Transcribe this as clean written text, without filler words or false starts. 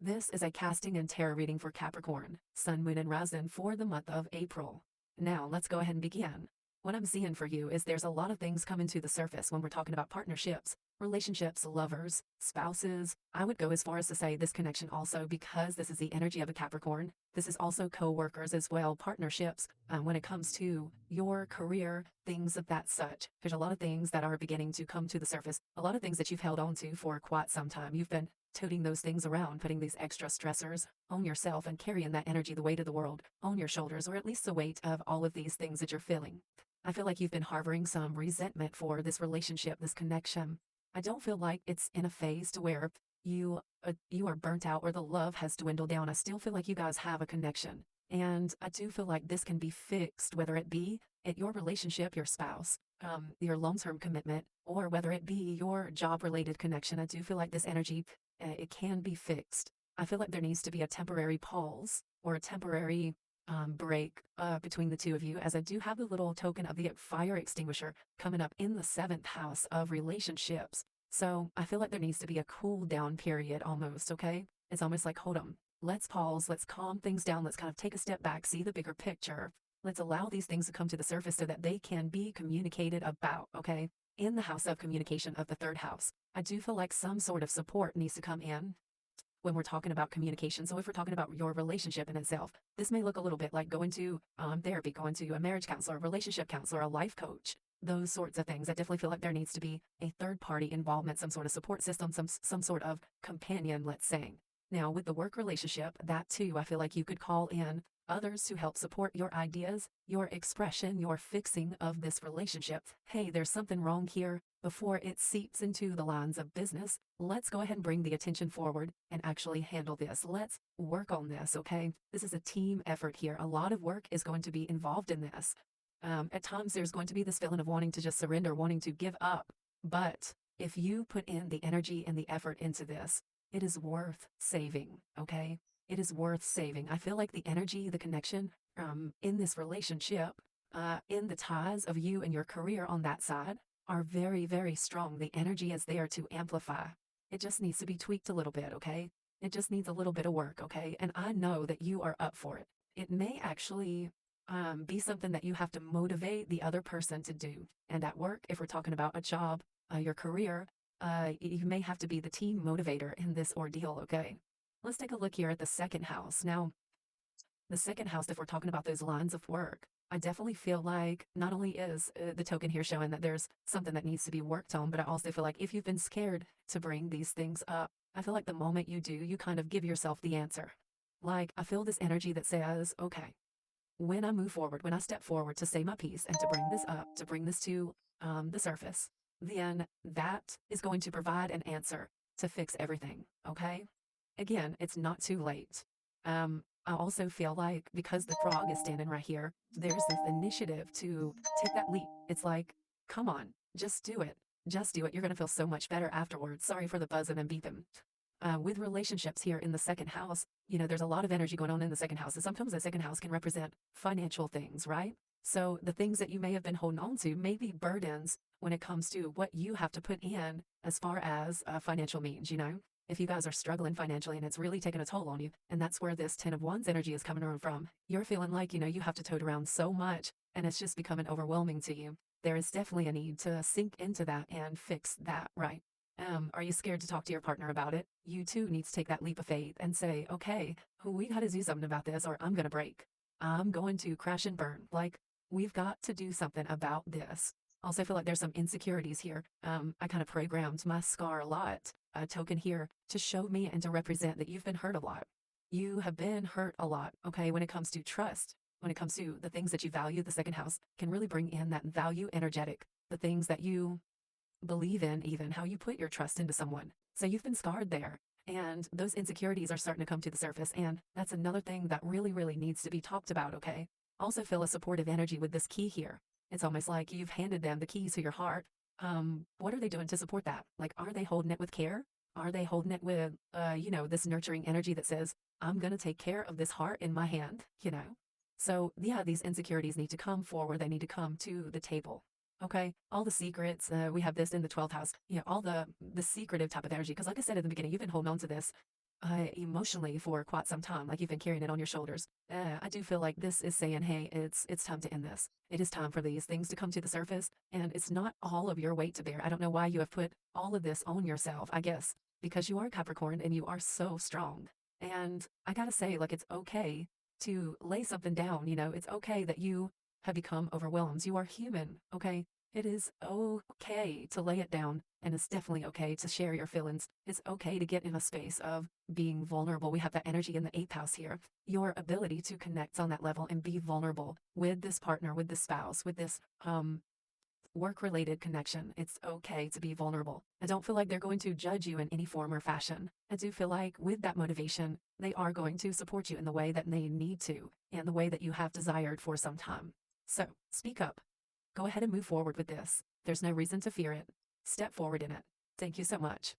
This is a casting and tarot reading for Capricorn, Sun, Moon, and Rising for the month of April. Now, let's go ahead and begin. What I'm seeing for you is there's a lot of things coming to the surface when we're talking about partnerships, relationships, lovers, spouses. I would go as far as to say this connection also, because this is the energy of a Capricorn. This is also co-workers as well, partnerships. When it comes to your career, things of that such. There's a lot of things that are beginning to come to the surface. A lot of things that you've held on to for quite some time. You've been toting those things around, putting these extra stressors on yourself and carrying that energy, the weight of the world on your shoulders, or at least the weight of all of these things that you're feeling. I feel like you've been harboring some resentment for this relationship, this connection. I don't feel like it's in a phase to where you are burnt out or the love has dwindled down. I still feel like you guys have a connection. And I do feel like this can be fixed, whether it be at your relationship, your spouse, your long-term commitment, or whether it be your job-related connection. I do feel like this energy, it can be fixed. I feel like there needs to be a temporary pause or a temporary break between the two of you, as I do have the little token of the fire extinguisher coming up in the 7th house of relationships. So I feel like there needs to be a cool down period almost, okay? It's almost like, hold on, let's pause, let's calm things down, let's kind of take a step back, see the bigger picture. Let's allow these things to come to the surface so that they can be communicated about, okay? In the house of communication of the 3rd house, I do feel like some sort of support needs to come in when we're talking about communication. So if we're talking about your relationship in itself, this may look a little bit like going to therapy, going to a marriage counselor, a relationship counselor, a life coach, those sorts of things. I definitely feel like there needs to be a third party involvement, some sort of support system, some sort of companion, let's say. Now with the work relationship, that too, I feel like you could call in others to help support your ideas, your expression, your fixing of this relationship. Hey, there's something wrong here. Before it seeps into the lines of business, let's go ahead and bring the attention forward and actually handle this. Let's work on this, okay? This is a team effort here. A lot of work is going to be involved in this. At times, there's going to be this feeling of wanting to just surrender, wanting to give up. But if you put in the energy and the effort into this, it is worth saving, okay? It is worth saving. I feel like the energy, the connection in this relationship, in the ties of you and your career on that side, are very, very strong. The energy is there to amplify. It just needs to be tweaked a little bit, okay? It just needs a little bit of work, okay? And I know that you are up for it. It may actually be something that you have to motivate the other person to do. And at work, if we're talking about a job, your career, you may have to be the team motivator in this ordeal, okay? Let's take a look here at the 2nd house. Now, the 2nd house, if we're talking about those lines of work, I definitely feel like not only is the token here showing that there's something that needs to be worked on, but I also feel like if you've been scared to bring these things up, I feel like the moment you do, you kind of give yourself the answer. Like, I feel this energy that says, okay, when I move forward, when I step forward to say my piece and to bring this up, to bring this to the surface, then that is going to provide an answer to fix everything, okay? Again, it's not too late. I also feel like because the frog is standing right here, there's this initiative to take that leap. It's like, come on, just do it. Just do it. You're going to feel so much better afterwards. Sorry for the buzzing and beeping. With relationships here in the 2nd house, you know, there's a lot of energy going on in the 2nd house. And sometimes the 2nd house can represent financial things, right? So the things that you may have been holding on to may be burdens when it comes to what you have to put in as far as financial means, you know? If you guys are struggling financially and it's really taking a toll on you, and that's where this 10 of Wands energy is coming around from, you're feeling like, you know, you have to tote around so much and it's just becoming overwhelming to you. There is definitely a need to sink into that and fix that, right? Are you scared to talk to your partner about it? You too need to take that leap of faith and say, okay, we got to do something about this or I'm going to break. I'm going to crash and burn. Like, we've got to do something about this. Also, I feel like there's some insecurities here. I kind of programmed my scar a lot, a token here, to show me and to represent that you've been hurt a lot. You have been hurt a lot, okay, when it comes to trust, when it comes to the things that you value. The 2nd house can really bring in that value energetic, the things that you believe in, even how you put your trust into someone. So you've been scarred there. And those insecurities are starting to come to the surface. And that's another thing that really, really needs to be talked about, okay? Also feel a supportive energy with this key here. It's almost like you've handed them the keys to your heart. What are they doing to support that? Like, are they holding it with care? Are they holding it with, you know, this nurturing energy that says, I'm going to take care of this heart in my hand, you know? So yeah, these insecurities need to come forward. They need to come to the table. Okay, all the secrets, we have this in the 12th house, you know, all the secretive type of energy. Because like I said at the beginning, you've been holding on to this emotionally for quite some time, like you've been carrying it on your shoulders. I do feel like this is saying, hey, it's time to end this. It is time for these things to come to the surface, and it's not all of your weight to bear. I don't know why you have put all of this on yourself, I guess, because you are Capricorn and you are so strong. And I gotta say, like, it's okay to lay something down, it's okay that you have become overwhelmed. You are human, okay? It is okay to lay it down, and it's definitely okay to share your feelings. It's okay to get in a space of being vulnerable. We have that energy in the 8th house here. Your ability to connect on that level and be vulnerable with this partner, with this spouse, with this work-related connection. It's okay to be vulnerable. I don't feel like they're going to judge you in any form or fashion. I do feel like with that motivation, they are going to support you in the way that they need to and the way that you have desired for some time. So speak up. Go ahead and move forward with this. There's no reason to fear it. Step forward in it. Thank you so much.